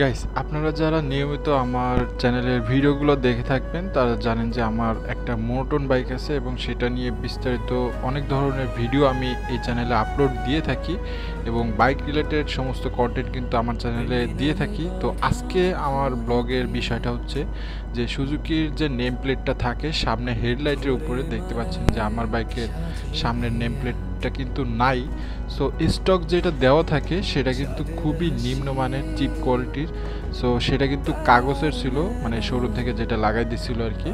Guys, আপনারা যারা নিয়মিত আমার চ্যানেলের ভিডিওগুলো দেখে থাকবেন তারা জানেন যে আমার একটা মোনোটোন বাইক আছে এবং সেটা নিয়ে বিস্তারিত অনেক ধরনের ভিডিও আমি এই চ্যানেলে আপলোড দিয়ে থাকি এবং বাইক রিলেটেড সমস্ত কন্টেন্ট কিন্তু আমার চ্যানেলে দিয়ে থাকি। তো আজকে আমার ব্লগের বিষয়টা হচ্ছে যে সুজুকির যে নেম প্লেটটা থাকে সামনে হেডলাইটের উপরে, দেখতে পাচ্ছেন যে আমার বাইকের সামনের নেম প্লেটটা কিন্তু নাই। সো স্টক যেটা দেওয়া থাকে সেটা কিন্তু খুবই নিম্নমানের চিপ কোয়ালিটির। সো সেটা কিন্তু কাগজের ছিল, মানে শোরুম থেকে যেটা লাগাই দিছিল আর কি।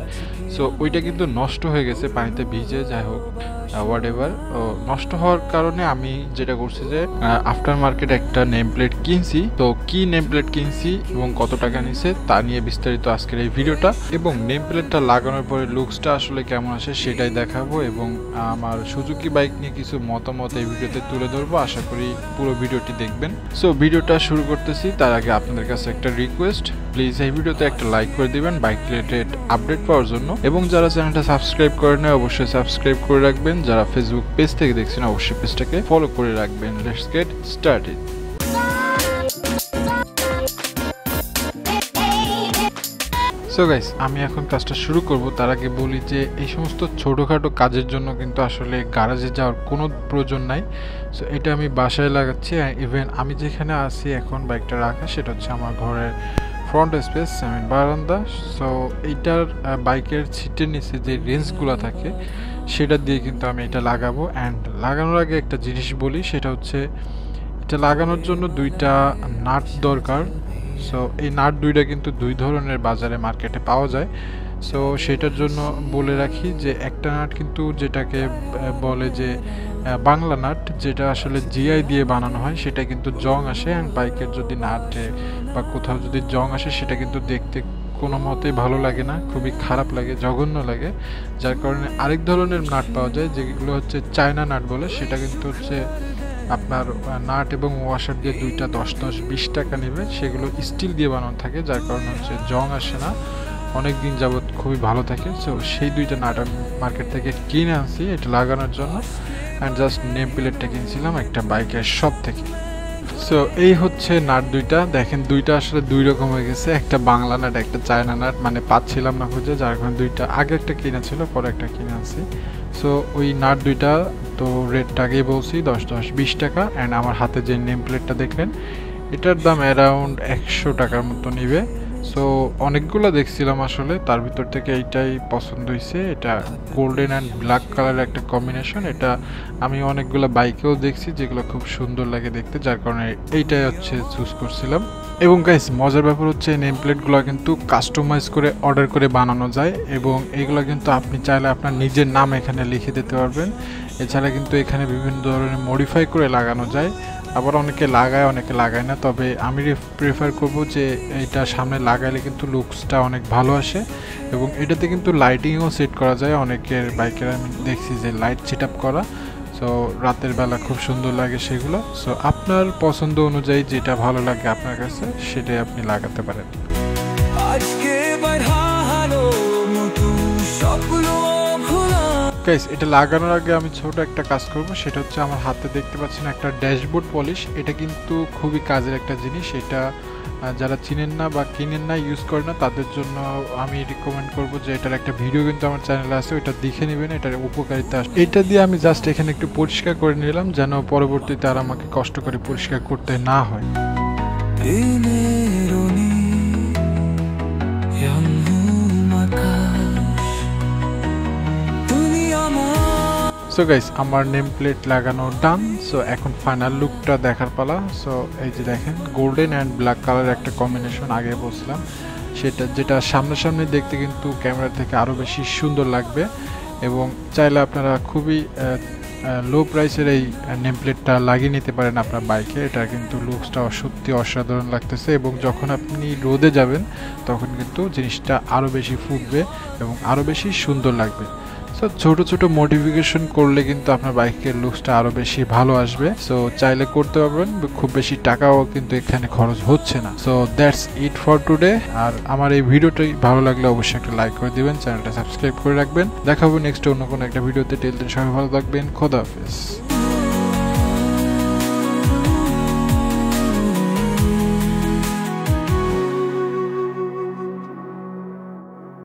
সো ওইটা কিন্তু নষ্ট হয়ে গেছে পানিতে ভিজে, যাই হোক হোয়াট এভার। নষ্ট হওয়ার কারণে আমি যেটা করছি যে আফটার মার্কেট একটা নেম প্লেট কিনছি। তো কি নেম প্লেট কিনছি এবং কত টাকা নিছে তা নিয়ে বিস্তারিত আজকের এই ভিডিওটা, এবং নেম প্লেটটা লাগানোর পরে লুকসটা আসলে কেমন আসে সেটাই দেখাবো এবং আমার সুজুকি বাইক নিয়ে কিছু মতামত এই ভিডিওতে তুলে ধরবো। আশা করি পুরো ভিডিওটি দেখবেন। সো ভিডিওটা শুরু করতেছি তার আগে আপনাদের কাছে একটা রিকোয়েস্ট, প্লিজ এই ভিডিওতে একটা লাইক করে দিবেন বাইক রিলেটেড আপডেট পাওয়ার জন্য, এবং যারা চ্যানেলটা সাবস্ক্রাইব করে নেয় অবশ্যই সাবস্ক্রাইব করে রাখবেন। যারা ফেসবুক পেজ থেকে দেখছেন অবশ্যই পেজটাকে ফলো করে রাখবেন। Let's get started. So guys, আমি এখন কাজটা শুরু করব। তার আগে বলি যে এই সমস্ত ছোটোখাটো কাজের জন্য কিন্তু আসলে গ্যারেজে যাওয়ার কোনো প্রয়োজন নাই। সো এটা আমি বাসায় লাগাচ্ছি। ইভেন আমি যেখানে আছি এখন বাইকটা রাখা সেটা হচ্ছে আমার ঘরের ফ্রন্ট স্পেস, আই মিন বারান্দা। সো এইটার বাইকের সিটের নিচে যে রেঞ্জগুলো থাকে সেটা দিয়ে কিন্তু আমি এটা লাগাবো। অ্যান্ড লাগানোর আগে একটা জিনিস বলি, সেটা হচ্ছে এটা লাগানোর জন্য দুইটা নাট দরকার। সো এই নাট দুইটা কিন্তু দুই ধরনের বাজারে মার্কেটে পাওয়া যায়। সো সেটার জন্য বলে রাখি যে একটা নাট কিন্তু যেটাকে বলে যে বাংলা নাট, যেটা আসলে জিআই দিয়ে বানানো হয়, সেটা কিন্তু জং আসে। অ্যান্ড বাইকের যদি নাটে বা কোথাও যদি জং আসে সেটা কিন্তু দেখতে কোনো মতেই ভালো লাগে না, খুবই খারাপ লাগে, জঘন্য লাগে। যার কারণে আরেক ধরনের নাট পাওয়া যায় যেগুলো হচ্ছে চায়না নাট বলে। সেটা কিন্তু হচ্ছে আপনার নাট এবং ওয়াশার দিয়ে দুইটা 10-20 টাকা নেবে। সেগুলো স্টিল দিয়ে বানানো থাকে, যার কারণে হচ্ছে জং আসে না, অনেক দিন যাবৎ খুবই ভালো থাকে। সো সেই দুইটা নাট আমি মার্কেট থেকে কিনে আনছি এটা লাগানোর জন্য। অ্যান্ড জাস্ট নেম প্লেটটা কিনছিলাম একটা বাইকের শপ থেকে। সো এই হচ্ছে নাট দুইটা, দেখেন দুইটা আসলে দুই রকম হয়ে গেছে, একটা বাংলা নাট একটা চায়না নাট, মানে পাচ্ছিলাম না খুঁজে, যার কারণে দুইটা আগে একটা কিনা ছিল পরে একটা কিনে আনছি। সো ওই নাট দুইটা তো রেটটা আগেই বলছি 10-20 টাকা। অ্যান্ড আমার হাতে যে নেম প্লেটটা দেখলেন এটার দাম অ্যারাউন্ড 100 টাকার মতো নিবে। সো অনেকগুলো দেখছিলাম আসলে, তার ভিতর থেকে এইটাই পছন্দ হয়েছে। এটা গোল্ডেন অ্যান্ড ব্ল্যাক কালারের একটা কম্বিনেশন। এটা আমি অনেকগুলো বাইকেও দেখছি যেগুলো খুব সুন্দর লাগে দেখতে, যার কারণে এইটাই হচ্ছে চুজ করছিলাম। এবং গাইস, মজার ব্যাপার হচ্ছে নেম প্লেটগুলো কিন্তু কাস্টমাইজ করে অর্ডার করে বানানো যায় এবং এইগুলো কিন্তু আপনি চাইলে আপনার নিজের নাম এখানে লিখে দিতে পারবেন। এছাড়া কিন্তু এখানে বিভিন্ন ধরনের মডিফাই করে লাগানো যায়, আবার অনেকে লাগায় অনেকে লাগায় না। তবে আমি প্রেফার করব যে এটা সামনে লাগাইলে কিন্তু লুকসটা অনেক ভালো আসে এবং এটাতে কিন্তু লাইটিংও সেট করা যায়। অনেকের বাইকের আমি দেখছি যে লাইট সেট আপ করা, সো রাতের বেলা খুব সুন্দর লাগে সেগুলো। সো আপনার পছন্দ অনুযায়ী যেটা ভালো লাগে আপনার কাছে সেটাই আপনি লাগাতে পারেন। গাইস, এটা লাগানোর আগে আমি ছোট একটা কাজ করব, সেটা হচ্ছে আমার হাতে দেখতে পাচ্ছেন একটা ড্যাশবোর্ড পলিশ। এটা কিন্তু খুবই কাজের একটা জিনিস। এটা যারা চিনেন না বা কিনেন না, ইউজ করেন না, তাদের জন্য আমি রিকমেন্ড করব যে এটার একটা ভিডিও কিন্তু আমার চ্যানেলে আছে, ওইটা দেখে নেবেন, এটার উপকারিতা। এটা দিয়ে আমি জাস্ট এখানে একটু পরিষ্কার করে নিলাম যেন পরবর্তীতে আর আমাকে কষ্ট করে পরিষ্কার করতে না হয়। সো গাইস, আমার নেম প্লেট লাগানো ডান। সো এখন ফাইনাল লুকটা দেখার পালা। সো এই যে দেখেন গোল্ডেন অ্যান্ড ব্ল্যাক কালারের একটা কম্বিনেশন, আগে বলছিলাম সেটা, যেটা সামনাসামনি দেখতে কিন্তু ক্যামেরা থেকে আরও বেশি সুন্দর লাগবে। এবং চাইলে আপনারা খুবই লো প্রাইসের এই নেম প্লেটটা লাগিয়ে নিতে পারেন আপনার বাইকে। এটা কিন্তু লুকসটা সত্যি অসাধারণ লাগতেছে এবং যখন আপনি রোদে যাবেন তখন কিন্তু জিনিসটা আরও বেশি ফুটবে এবং আরও বেশি সুন্দর লাগবে। সো ছোটো ছোটো মডিফিকেশন করলে কিন্তু আপনার বাইকের লুকসটা আরও বেশি ভালো আসবে। সো চাইলে করতে পারবেন, খুব বেশি টাকাও কিন্তু এখানে খরচ হচ্ছে না। So that's it for today. আর আমার এই ভিডিওটাই ভালো লাগলে অবশ্যই একটা লাইক করে দিবেন, চ্যানেলটা সাবস্ক্রাইব করে রাখবেন। দেখা হবে নেক্সট অন্য কোনো একটা ভিডিওতে। টিল দেন সবাই ভালো থাকবেন, খোদা হাফেজ।